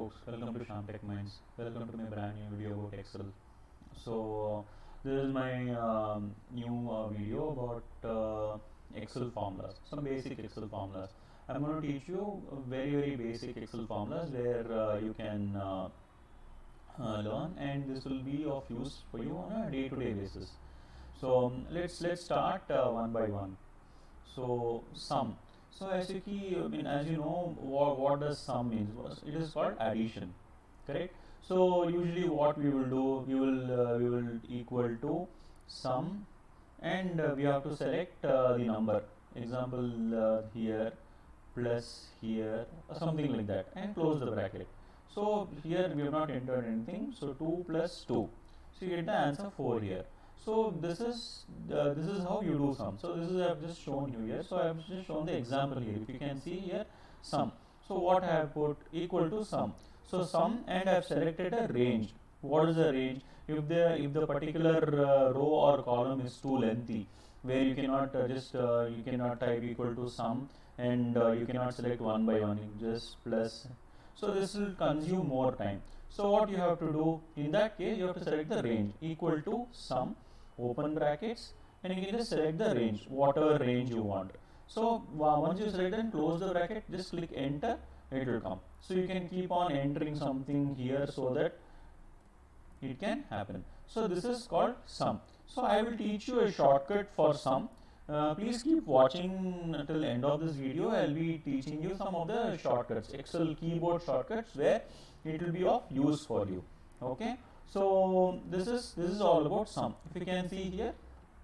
folks, welcome to Shyam Tech Minds. Welcome to my brand new video about Excel. So this is my new video about Excel formulas, some basic Excel formulas. I'm going to teach you very basic Excel formulas where you can learn, and this will be of use for you on a day-to-day basis. So let's start one by one. So sum. So as you know, what does sum means? It is called addition, correct? So usually what we will do, we will equal to sum, and we have to select the number. Example here plus here or something like that, and close the bracket. So here we have not entered anything. So 2 plus 2. So you get the answer 4 here. So this is how you do sum. So this is I have just shown you here. So I have just shown the example here. If you can see here, sum. So what I have put equal to sum. So sum, and I have selected a range. What is the range? If the particular row or column is too lengthy, where you cannot you cannot type equal to sum, and you cannot select one by one. You just plus. So this will consume more time. So what you have to do in that case, you have to select the range equal to sum, open brackets, and you can just select the range, whatever range you want. So once you select and close the bracket, just click enter, it will come. So you can keep on entering something here so that it can happen. So this is called sum. So I will teach you a shortcut for sum. Please keep watching until the end of this video. I will be teaching you some of the shortcuts, Excel keyboard shortcuts, where it will be of use for you. Okay, so this is all about sum. If you can see here,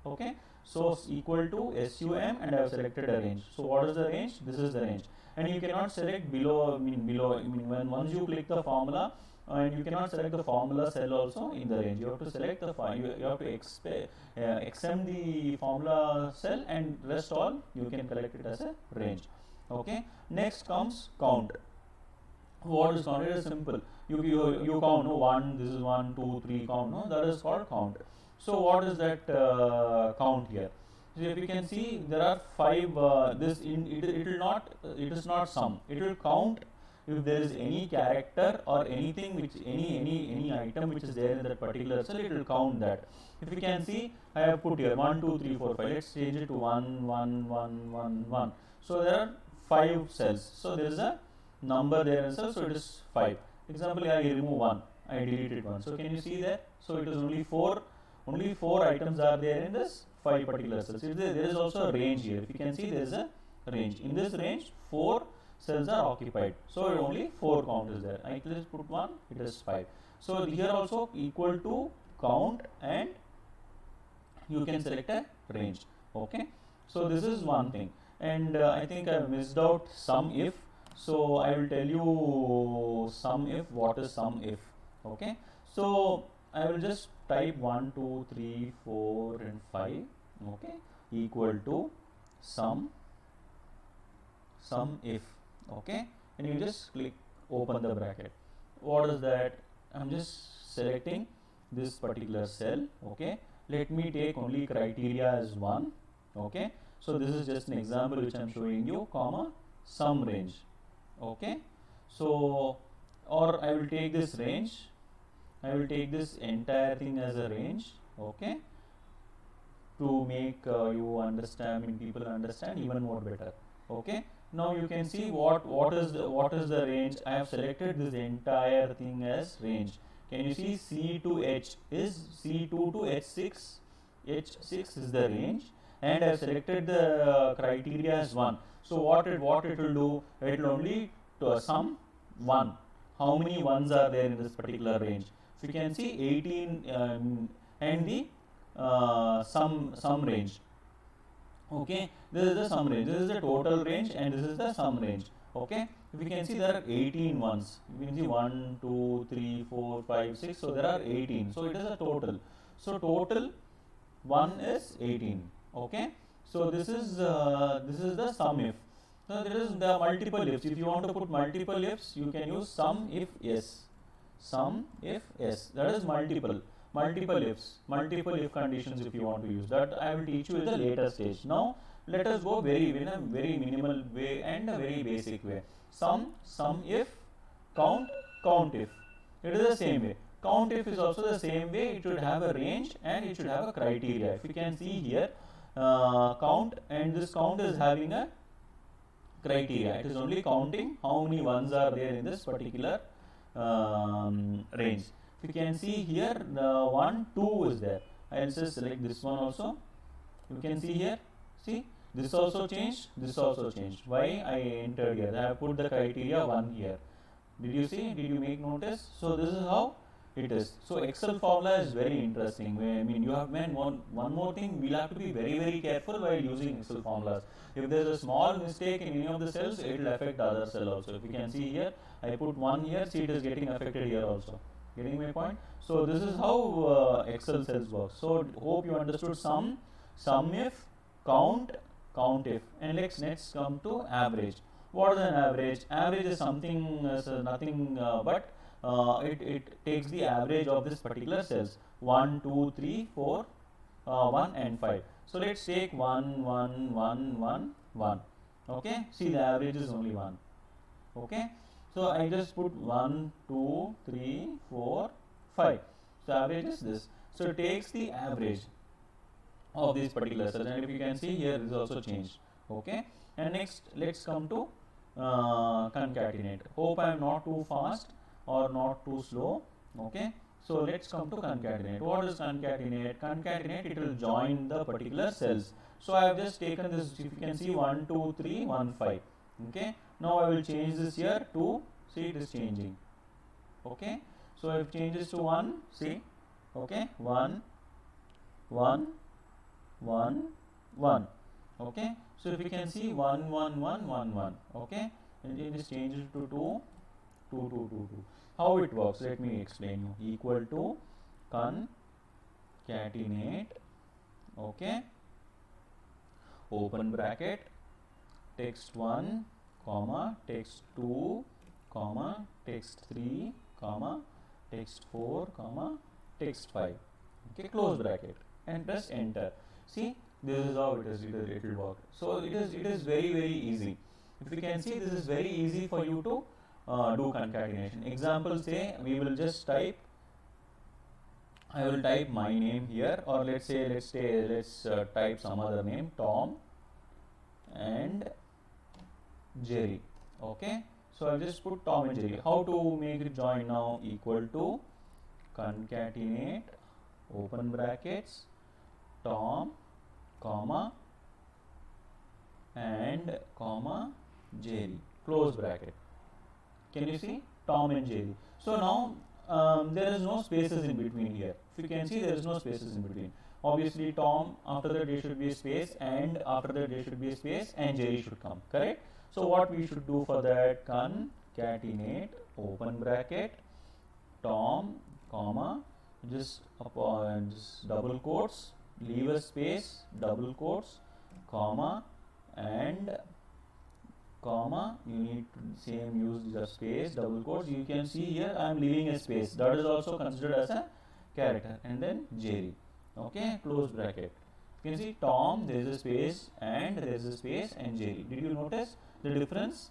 okay, so equal to sum, and I have selected a range. So what is the range? This is the range, and you cannot select below. When once you click the formula, and you cannot select the formula cell also in the range. You have to select the you have to exempt the formula cell, and rest all you can collect it as a range. Okay, next comes count. What is count? It is simple. You count, no, 1, this is 1, 2, 3, count, no, that is called count. So what is that count here? So if you can see, there are 5. It is not sum. It will count if there is any character or anything which any item which is there in that particular cell. It will count that. If you can see, I have put here 1, 2, 3, 4, 5. Let's change it to 1, 1, 1, 1, 1. So there are 5 cells. So there is a number there in cell, so it is 5. Example, I remove 1, I deleted 1. So can you see that? So it is only 4 items are there in this 5 particular cells. There is also a range here. If you can see, there is a range. In this range, 4 cells are occupied. So only 4 count is there. I just put 1, it is 5. So here also equal to count, and you can select a range. Okay. So this is one thing. And I think I missed out sum if. So I will tell you sum if. What is sum if? Okay. So I will just type 1, 2, 3, 4, and 5. Okay. Equal to sum if. Okay. And you just click open the bracket. What is that? I'm just selecting this particular cell. Okay. Let me take only criteria as 1. Okay. So this is just an example which I'm showing you, comma, sum range. Okay. So, or I will take this range, I will take this entire thing as a range. Okay, to make you understand, people understand even more better. Okay, now you can see what is the range. I have selected this entire thing as range. Can you see? C to H is C2 to H6. H6 is the range, and I have selected the criteria as 1. So what it will do? It will only sum 1. How many ones are there in this particular range? If you can see, 18 and the sum range. Okay, this is the sum range. This is the total range, and this is the sum range. Okay, if you can see, there are 18 ones. You can see 1, 2, 3, 4, 5, 6. So there are 18. So it is a total. So total 1 is 18. Okay, so this is the sum if. So there is the multiple ifs. If you want to put multiple ifs, you can use sum if yes. Sum if yes. That is multiple ifs, multiple if conditions. If you want to use that, I will teach you in the later stage. Now let us go in a very minimal way and a very basic way. Sum if, count, COUNTIF. It is the same way. COUNTIF is also the same way. It should have a range and it should have a criteria. If you can see here, count, and this count is having a criteria. It is only counting how many ones are there in this particular range. If you can see here, the 1, 2 is there. I will just select this one also. You can see here, see, this also changed, this also changed. Why I entered here? I have put the criteria 1 here. Did you see? Did you make notice? So this is how it is. So Excel formula is very interesting. I mean, you have one more thing. We'll have to be very careful while using Excel formulas. If there is a small mistake in any of the cells, it will affect the other cell also. If you can see here, I put 1 here. See, it is getting affected here also. Getting my point? So this is how Excel cells work. So hope you understood sum if, count, COUNTIF, and let's next come to average. What is an average? Average is something nothing but it takes the average of this particular cells 1, 2, 3, 4, 1 and 5. So let's take 1, 1, 1, 1, 1. Okay, see the average is only 1. Okay, so I just put 1, 2, 3, 4, 5. So average is this. So it takes the average of these particular cells, and if you can see here, is also changed. Okay, and next let's come to concatenate. Hope I am not too fast or not too slow. Okay, so let's come to concatenate. What is concatenate? Concatenate, it will join the particular cells. So I have just taken this. If you can see 1, 2, 3, 1, 5. Okay, now I will change this here to, see, it is changing. Okay, so I have changed this to 1. See, okay, 1, 1, 1, 1. Okay, so if you can see 1, 1, 1, 1, 1. Okay, and it is changed to 2, 2, 2, 2, 2. How it works? Let me explain you. Equal to concatenate. Okay, open bracket, text 1, comma, text 2, comma, text 3, comma, text 4, comma, text 5. Okay, close bracket, and press enter. See, this is how it is. It will work. So it is very easy. If you can see, this is very easy for you to do concatenation. Example, say we will just type. I will type my name here, or let's type some other name, Tom and Jerry. Okay, so I'll just put Tom and Jerry. How to make it join now? Equal to concatenate, open brackets, Tom, comma, and comma, Jerry, close bracket. Can you see? Tom and Jerry. So now there is no spaces in between here. If you can see, there is no spaces in between. Obviously Tom, after that there should be a space, and after that there should be a space, and Jerry should come, correct? So what we should do for that? Concatenate, open bracket, Tom, comma, just double quotes, leave a space, double quotes, comma, and comma, you need to use the space, double quotes. You can see here I am leaving a space, that is also considered as a character, and then Jerry. Okay, close bracket. You can see Tom, there is a space, and there is a space, and Jerry. Did you notice the difference?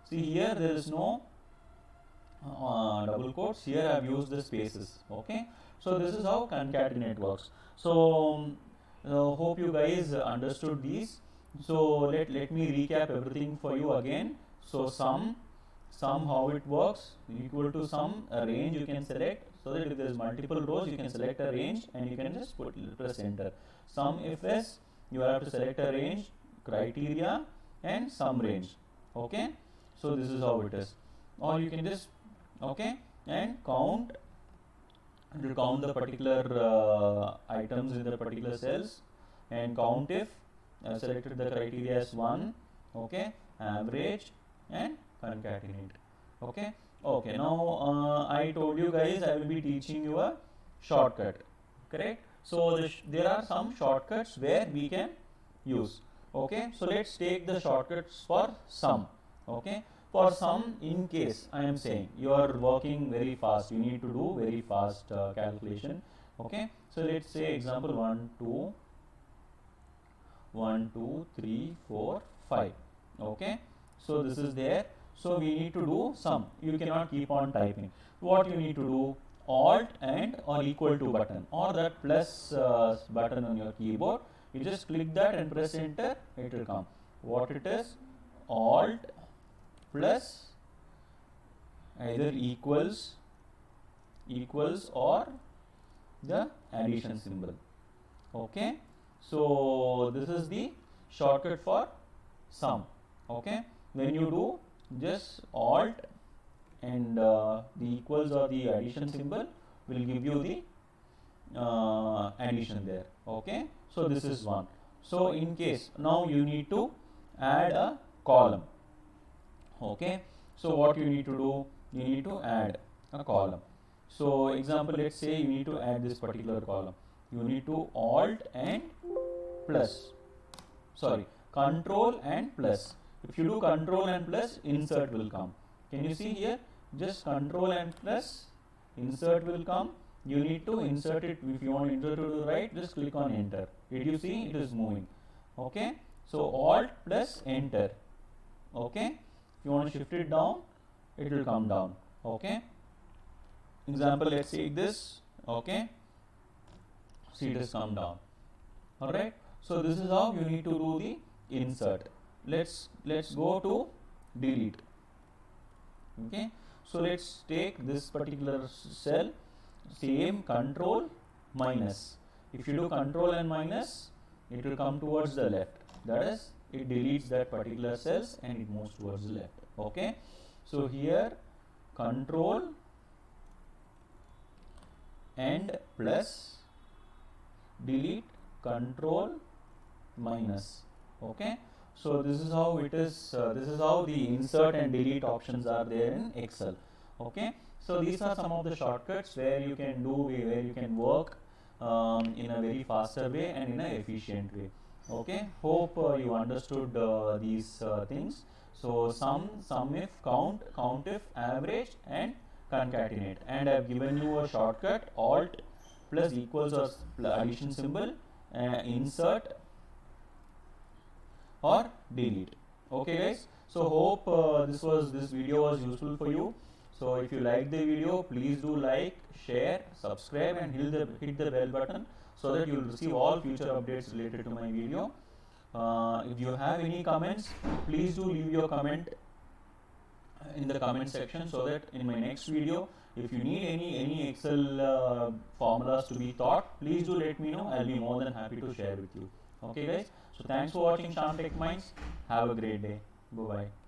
See here, there is no double quotes. Here I have used the spaces. Okay, so this is how concatenate works. So hope you guys understood these. So let me recap everything for you again. So sum how it works, equal to sum, a range you can select, so that if there is multiple rows you can select a range and you can just press enter. Sum if s, you have to select a range, criteria, and sum range. Okay, so this is how it is. Or you can just, okay, and count, it will count the particular items in the particular cells, and count if selected the criteria as 1, okay, average, and concatenate. Okay, now I told you guys I will be teaching you a shortcut, correct? So there are some shortcuts where we can use. Okay, so let's take the shortcuts for sum. Okay, for sum, in case I am saying you are working very fast, you need to do very fast calculation. Okay, so let's say example 1, 2, 3, 4, 5. Okay, so this is there. So we need to do sum. You cannot keep on typing. What you need to do, Alt and or equal to button or that plus button on your keyboard. You just click that and press enter, it will come. What it is? Alt plus either equals or the addition symbol. Okay, so this is the shortcut for sum. Okay, when you do just Alt and the equals or the addition symbol will give you the addition there. Okay, so this is one. So in case now you need to add a column. Okay, so what you need to do, you need to add a column. So example, let's say you need to add this particular column. You need to Alt and plus, sorry, Control and plus. If you do Control and plus, insert will come. Can you see here? Just Control and plus, insert will come. You need to insert it. If you want to insert it to the right, just click on enter. Did you see it is moving? Okay, so Alt plus enter. Okay, if you want to shift it down, it will come down. Okay, example, let's say this. Okay, see it has come down. All right, so this is how you need to do the insert. Let's go to delete. Okay, so let's take this particular cell, same Control minus. If you do Control and minus, it will come towards the left. That is, it deletes that particular cells and it moves towards the left. Okay, so here Control and plus, delete, Control minus. Okay, so this is how it is. This is how the insert and delete options are there in Excel. Okay, so these are some of the shortcuts where you can do, where you can work in a very faster way and in an efficient way. Okay, hope you understood these things. So sum, if, count if, average and concatenate. And I have given you a shortcut, Alt plus equals or addition symbol, insert or delete. Okay guys, so hope this video was useful for you. So if you like the video, please do like, share, subscribe and hit the bell button so that you will receive all future updates related to my video. If you have any comments, please do leave your comment in the comment section so that in my next video, if you need any Excel formulas to be taught, please do let me know. I'll be more than happy to share with you. Okay guys, so thanks for watching Shyam Tech Minds. Have a great day. Bye bye.